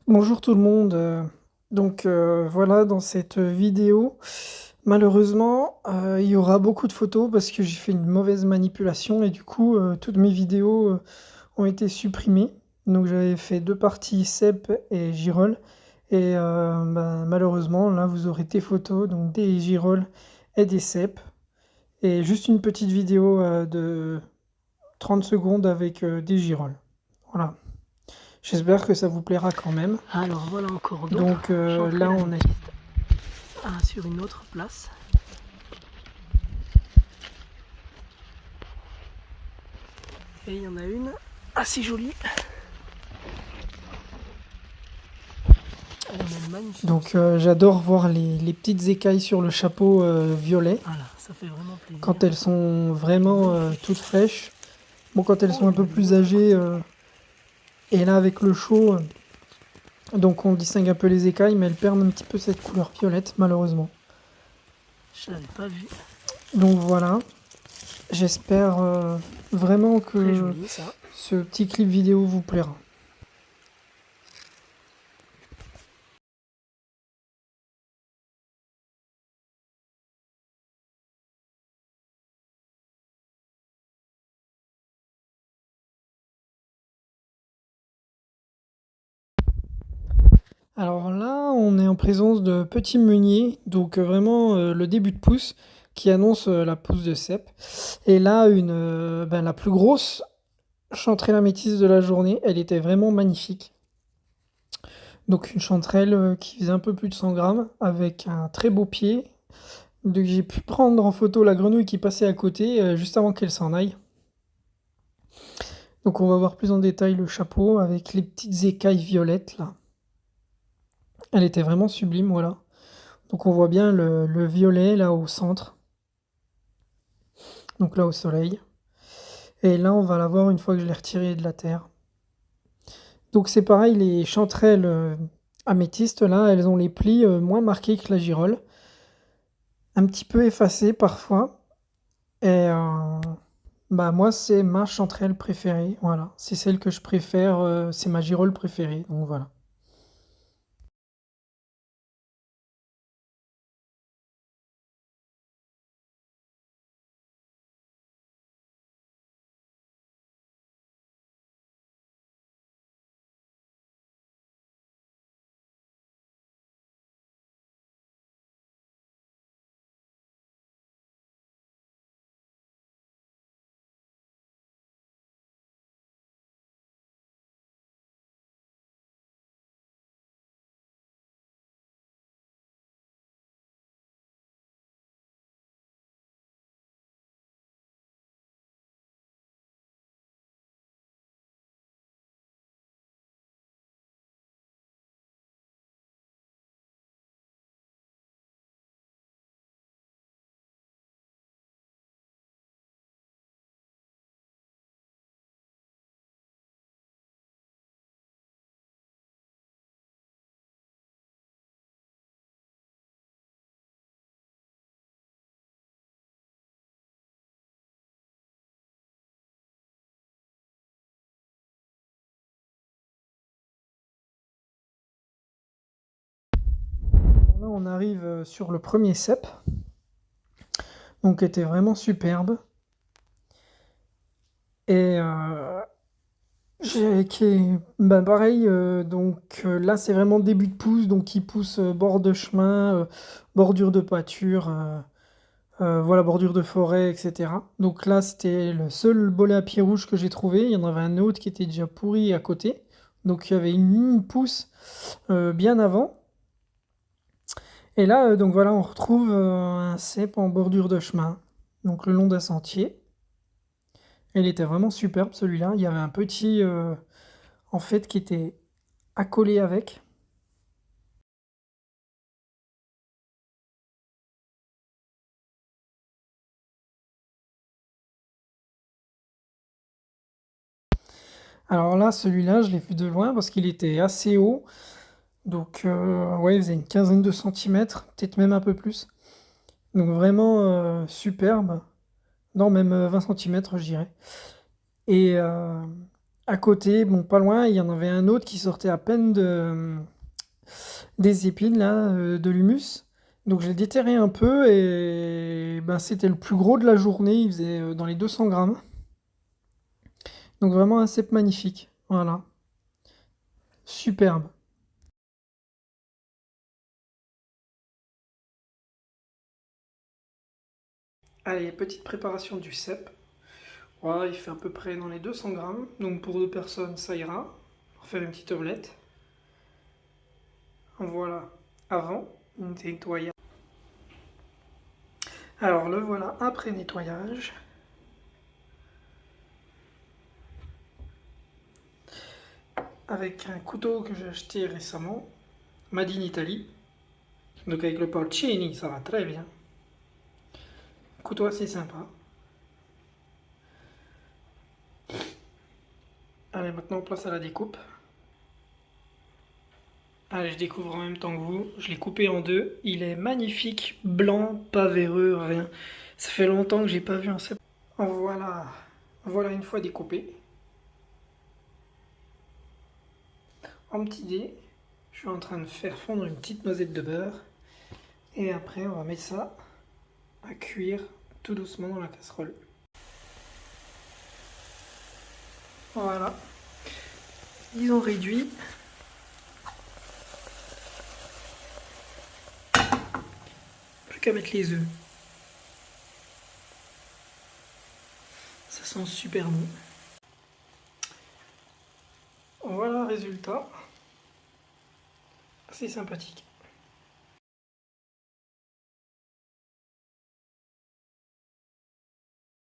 Bonjour tout le monde. Voilà, dans cette vidéo, malheureusement, il y aura beaucoup de photos parce que j'ai fait une mauvaise manipulation et du coup, toutes mes vidéos, ont été supprimées. Donc j'avais fait 2 parties cèpe et girolles et malheureusement, là, vous aurez des photos, donc des girolles et des cèpes et juste une petite vidéo, de 30 secondes avec, des girolles. Voilà. J'espère que ça vous plaira quand même. Alors voilà encore d'autres. Donc là, on est sur une autre place. Et il y en a une assez jolie. Elle est magnifique. Donc j'adore voir les petites écailles sur le chapeau violet Voilà, ça fait vraiment plaisir. quand elles sont vraiment toutes fraîches. Bon, quand elles sont un peu plus âgées, et là avec le chaud, donc on distingue un peu les écailles, mais elles perdent un petit peu cette couleur violette malheureusement. Je l'avais pas vu. Donc voilà, j'espère vraiment Très que joli ça. ce petit clip vidéo vous plaira. Alors là, on est en présence de petits meuniers, donc vraiment le début de pousse qui annonce la pousse de cèpe. Et là, la plus grosse chanterelle métisse de la journée, elle était vraiment magnifique. Donc une chanterelle qui faisait un peu plus de 100 grammes, avec un très beau pied. Donc j'ai pu prendre en photo la grenouille qui passait à côté juste avant qu'elle s'en aille. Donc on va voir plus en détail le chapeau avec les petites écailles violettes là. Elle était vraiment sublime, voilà. Donc on voit bien le violet là au centre, donc là au soleil. Et là on va la voir une fois que je l'ai retirée de la terre. Donc c'est pareil, les chanterelles améthystes là, elles ont les plis moins marqués que la girole, un petit peu effacés parfois. Et moi c'est ma chanterelle préférée, voilà. C'est celle que je préfère, c'est ma girole préférée, donc voilà. Là on arrive sur le premier cep, donc qui était vraiment superbe. Et pareil, là c'est vraiment début de pousse, donc il pousse bord de chemin, bordure de pâture, voilà, bordure de forêt, etc. Donc là c'était le seul bolet à pied rouge que j'ai trouvé. Il y en avait un autre qui était déjà pourri à côté. Donc il y avait une pousse bien avant. Et là, donc voilà, on retrouve un cep en bordure de chemin, donc le long d'un sentier. Et il était vraiment superbe celui-là. Il y avait un petit en fait qui était accolé avec. Alors là, celui-là, je l'ai vu de loin parce qu'il était assez haut. Donc, ouais, il faisait une quinzaine de centimètres, peut-être même un peu plus. Donc, vraiment superbe. Non, même 20 centimètres, je dirais. Et À côté, bon, pas loin, il y en avait un autre qui sortait à peine des épines, là, de l'humus. Donc je l'ai déterré un peu et ben, c'était le plus gros de la journée, il faisait dans les 200 grammes. Donc vraiment un cep magnifique. Voilà, superbe. Allez, petite préparation du cep. Voilà, il fait à peu près dans les 200 grammes. Donc pour deux personnes, ça ira. Pour faire une petite omelette. Voilà, avant nettoyage. Alors le voilà après nettoyage. Avec un couteau que j'ai acheté récemment. Made in Italy. Donc avec le porcini, ça va très bien. Couteau assez sympa. Allez, maintenant place à la découpe. Allez, je découvre en même temps que vous. Je l'ai coupé en deux. Il est magnifique, blanc, pas véreux, rien. Ça fait longtemps que j'ai pas vu un cep. Voilà, voilà une fois découpé. En petit dé, je suis en train de faire fondre une petite noisette de beurre. Et après, on va mettre ça à cuire tout doucement dans la casserole. Voilà. Ils ont réduit. Plus qu'à mettre les œufs. Ça sent super bon. Voilà le résultat. C'est sympathique.